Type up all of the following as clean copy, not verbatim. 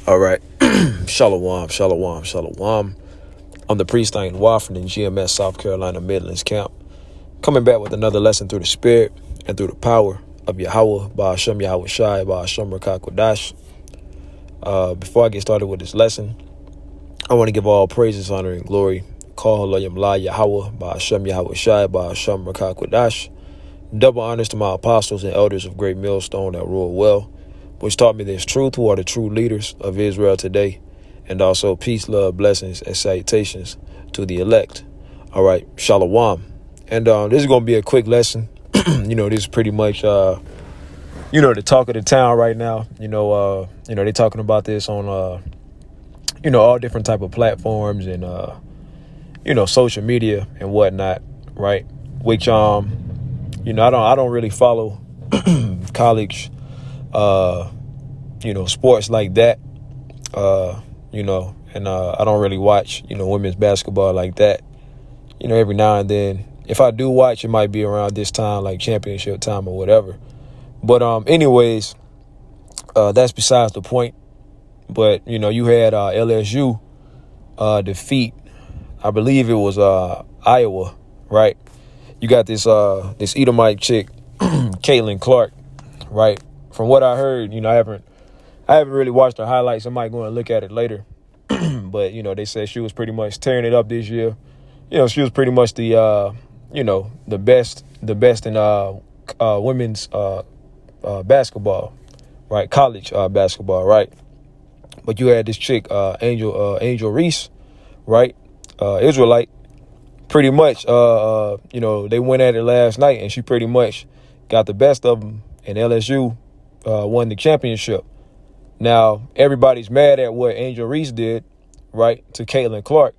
All right. Shalom, shalom, shalom. I'm the priest named Waffen in GMS, South Carolina, Midlands camp. Coming back with another lesson through the spirit and through the power of Yahweh, Ba'ashem Yahweh Shai, Ba'ashem Rakah Kodash. Before I get started with this lesson, I want to give all praises, honor, and glory. Call Halayim La Yahweh, Ba'ashem Yahweh Shai, Ba'ashem Rakah Kodash. Double honors to my apostles and elders of Great Millstone that rule well, which taught me this truth, who are the true leaders of Israel today, and also peace, love, blessings, and salutations to the elect. All right, shalom. And this is going to be a quick lesson. This is pretty much, the talk of the town right now. They're talking about this on, all different type of platforms and, social media and whatnot, right? Which, I don't really follow college sports like that, and I don't really watch, women's basketball like that. Every now and then, if I do watch, it might be around this time, like championship time or whatever. But anyways, that's besides the point. But, you had LSU defeat, I believe it was Iowa, right? You got this Edomite chick, Caitlin Clark, right? From what I heard, I haven't really watched the highlights. I might go and look at it later. But, they said she was pretty much tearing it up this year. She was pretty much the best in women's basketball, right? College basketball, right? But you had this chick, Angel Reese, right? Israelite. Pretty much, they went at it last night, and she pretty much got the best of them, and LSU won the championship. Now, everybody's mad at what Angel Reese did, right, to Caitlin Clark.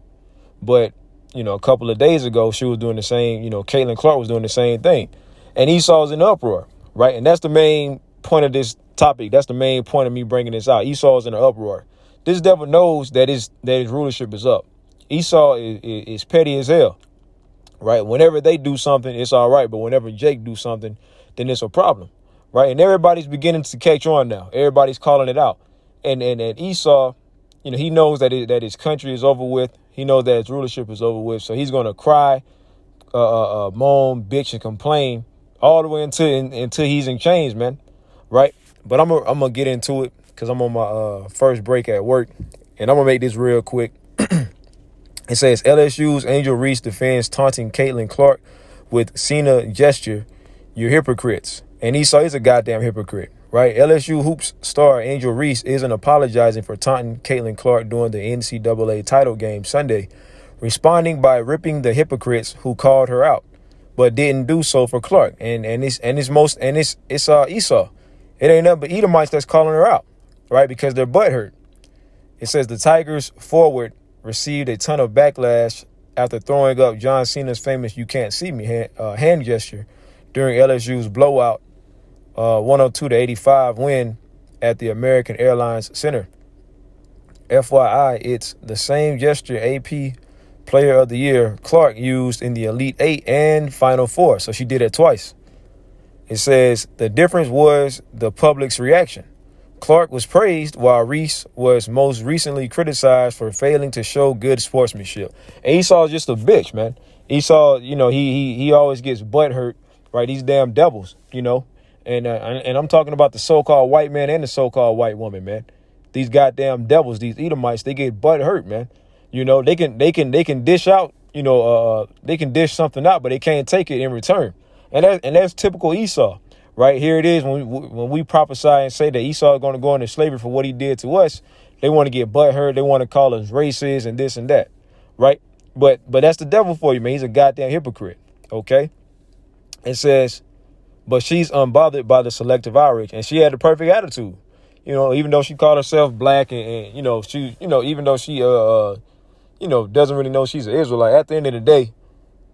But, a couple of days ago, she was doing the same, Caitlin Clark was doing the same thing. And EeeSaw's in uproar, right? And that's the main point of this topic. That's the main point of me bringing this out. EeeSaw's in an uproar. This devil knows that his rulership is up. EeeSaww is petty as hell, right? Whenever they do something, it's all right. But whenever Jake do something, then it's a problem, right? And everybody's beginning to catch on now. Everybody's calling it out. And EeeSaww, he knows that his country is over with. He knows that his rulership is over with. So he's going to cry, moan, bitch, and complain all the way until he's in chains, man, right? But I'm gonna get into it because I'm on my first break at work. And I'm going to make this real quick. It says LSU's Angel Reese defends taunting Caitlin Clark with Cena gesture. You're hypocrites. And EeeSaww is a goddamn hypocrite, right? LSU hoops star Angel Reese isn't apologizing for taunting Caitlin Clark during the NCAA title game Sunday, responding by ripping the hypocrites who called her out, but didn't do so for Clark. And it's EeeSaww. It ain't nothing but Edomites that's calling her out, right? Because they're butthurt. It says the Tigers forward received a ton of backlash after throwing up John Cena's famous "You Can't See Me" hand gesture during LSU's blowout 102-85 win at the American Airlines Center. FYI, it's the same gesture AP Player of the Year Clark used in the Elite Eight and Final Four, so she did it twice. It says the difference was the public's reaction. Clark was praised while Reese was most recently criticized for failing to show good sportsmanship. And EeeSaw's just a bitch, man. EeeSaww, he always gets butt hurt, right? These damn devils, And I'm talking about the so-called white man and the so-called white woman, man. These goddamn devils, these Edomites, they get butt hurt, man. They can dish out, they can dish something out, but they can't take it in return. And that's typical EeeSaww. Right here it is when we prophesy and say that EeeSaww is going to go into slavery for what he did to us. They want to get butthurt. They want to call us racist and this and that. Right. But that's the devil for you, man. He's a goddamn hypocrite. OK. It says, but she's unbothered by the selective outrage, and she had the perfect attitude. Even though she called herself black and she, even though she, doesn't really know she's an Israelite. At the end of the day,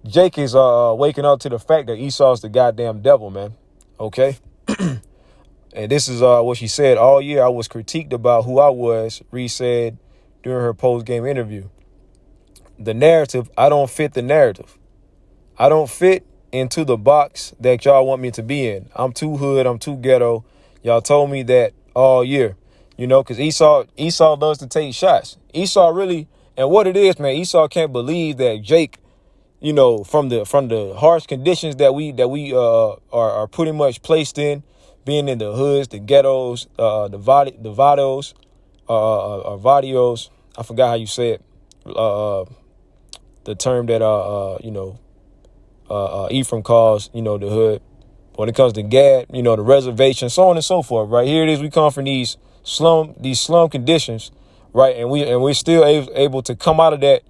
Jake is waking up to the fact that EeeSaw's the goddamn devil, man. Okay. And this is what she said. All year I was critiqued about who I was, Reese said during her post-game interview. The narrative, I don't fit the narrative. I don't fit into the box that y'all want me to be in. I'm too hood. I'm too ghetto. Y'all told me that all year. you know, because Esau loves to take shots. Esau really, and what it is, man, Esau can't believe that Jake, you know, from the harsh conditions that we are pretty much placed in, being in the hoods, the ghettos, the vados, vadios. I forgot how you say it. The term that Ephraim calls, you know, the hood. When it comes to Gad, you know, the reservation, so on and so forth. Right here it is. We come from these slum conditions, right? And we're still able to come out of that,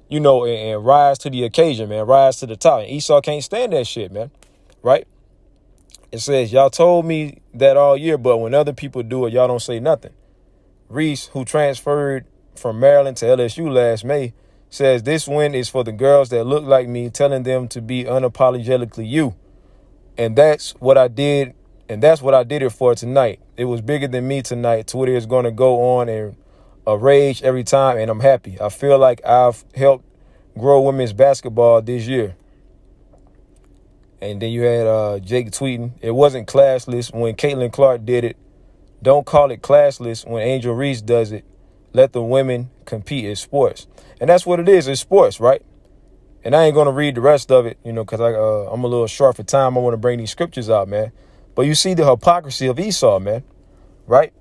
you know, and rise to the occasion, man. Rise to the top. And Esau can't stand that shit, man. Right? It says, y'all told me that all year, but when other people do it, y'all don't say nothing. Reese, who transferred from Maryland to LSU last May, says this win is for the girls that look like me, telling them to be unapologetically you. And that's what I did. And that's what I did it for tonight. It was bigger than me tonight. Twitter is going to go on and rage every time. And I'm happy. I feel like I've helped grow women's basketball this year. And then you had Jake tweeting, it wasn't classless when Caitlin Clark did it. Don't call it classless when Angel Reese does it. Let the women compete in sports. And that's what it is. It's sports, right? And I ain't going to read the rest of it, you know, because I'm a little short for time. I want to bring these scriptures out, man. But you see the hypocrisy of Esau, man, right?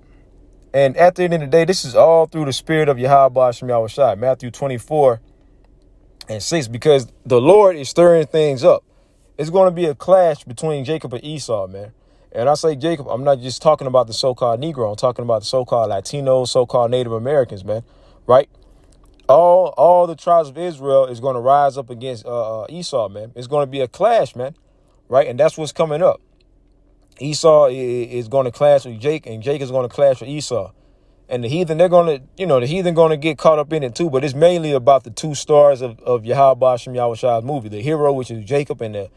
And at the end of the day, this is all through the spirit of Yahweh Shem Yahushua, Matthew 24:6, because the Lord is stirring things up. It's going to be a clash between Jacob and Esau, man. And I say Jacob, I'm not just talking about the so-called Negro. I'm talking about the so-called Latinos, so-called Native Americans, man, right? All the tribes of Israel is going to rise up against Esau, man. It's going to be a clash, man, right? And that's what's coming up. Esau is going to clash with Jake, and Jake is going to clash with Esau. And the heathen, the heathen going to get caught up in it too. But it's mainly about the two stars of Yahweh Shem Yahushua's movie, the hero, which is Jacob, and the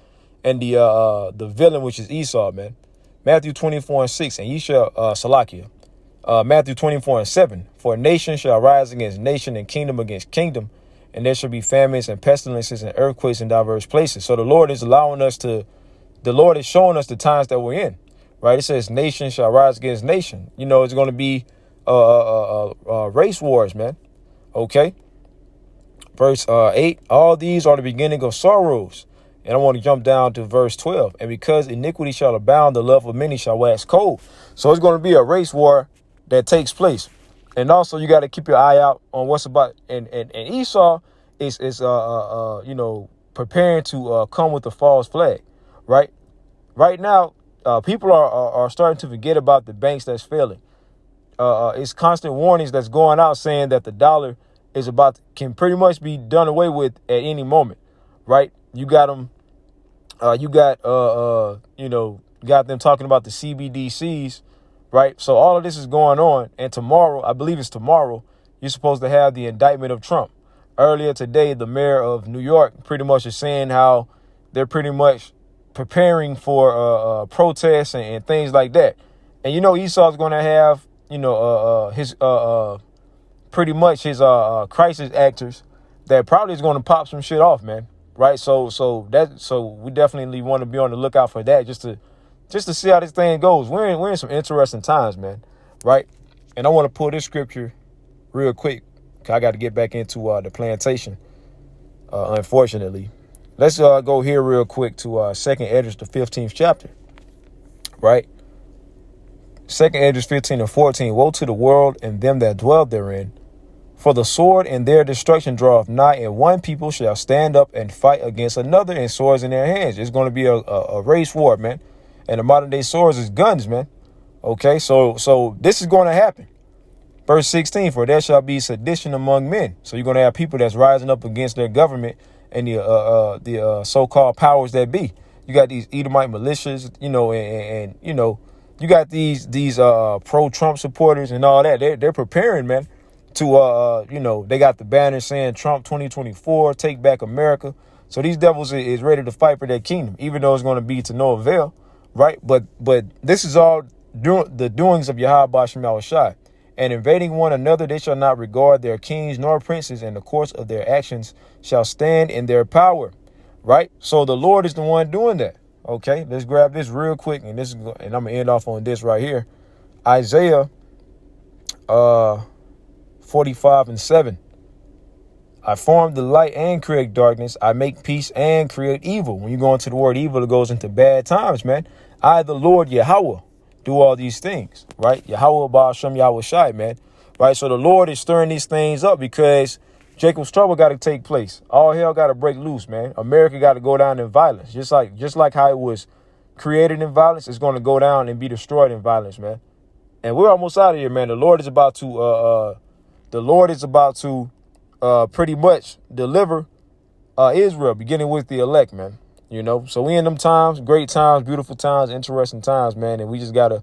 villain, which is Esau, man. Matthew 24:6, and ye shall Salakia. Matthew 24:7, for nation shall rise against nation and kingdom against kingdom, and there shall be famines and pestilences and earthquakes in diverse places. So the Lord is showing us the times that we're in, right? It says nation shall rise against nation. You know, it's going to be race wars, man. Okay. Verse 8, all these are the beginning of sorrows. And I want to jump down to verse 12. And because iniquity shall abound, the love of many shall wax cold. So it's going to be a race war that takes place. And also you got to keep your eye out on what's about. And Esau is preparing to come with the false flag, right? Right now, people are starting to forget about the banks that's failing. It's constant warnings that's going out saying that the dollar can pretty much be done away with at any moment, right? You got them. Got them talking about the CBDCs, right? So all of this is going on. And tomorrow, I believe it's tomorrow, you're supposed to have the indictment of Trump. Earlier today, the mayor of New York pretty much is saying how they're pretty much preparing for protests and things like that. And, you know, Esau's going to have, his pretty much his crisis actors that probably is going to pop some shit off, man. Right. So we definitely want to be on the lookout for that just to see how this thing goes. We're in some interesting times, man. Right. And I want to pull this scripture real quick, because I got to get back into the plantation. Unfortunately, let's go here real quick to Second Esdras, the 15th chapter. Right. Second Esdras 15:14. Woe to the world and them that dwell therein. For the sword and their destruction draweth nigh, and one people shall stand up and fight against another, and swords in their hands. It's going to be a race war, man. And the modern day swords is guns, man. Okay, so this is going to happen. Verse 16, for there shall be sedition among men. So you're going to have people that's rising up against their government and the so-called powers that be. You got these Edomite militias, and you got these pro-Trump supporters and all that. They're preparing, man. They got the banner saying Trump 2024, take back America. So these devils is ready to fight for their kingdom, even though it's going to be to no avail, right? But this is all the doings of Yahweh Shem Yahushua. And invading one another, they shall not regard their kings nor princes, and the course of their actions shall stand in their power, right? So the Lord is the one doing that. Okay, let's grab this real quick, and I'm gonna end off on this right here. Isaiah 45 and 7. I form the light and create darkness. I make peace and create evil. When you go into the word evil, it goes into bad times, man. I, the Lord Yahweh, do all these things, right? Yahweh Ba'ashem Yahweh Shai, man. Right? So the Lord is stirring these things up because Jacob's trouble got to take place. All hell got to break loose, man. America got to go down in violence. Just like how it was created in violence, it's going to go down and be destroyed in violence, man. And we're almost out of here, man. The Lord is about to pretty much deliver Israel, beginning with the elect, man. You know, so we in them times, great times, beautiful times, interesting times, man. And we just got to,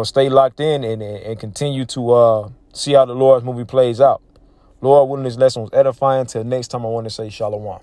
stay locked in and continue to see how the Lord's movie plays out. Lord willing, this lesson was edifying. Till next time, I want to say shalom.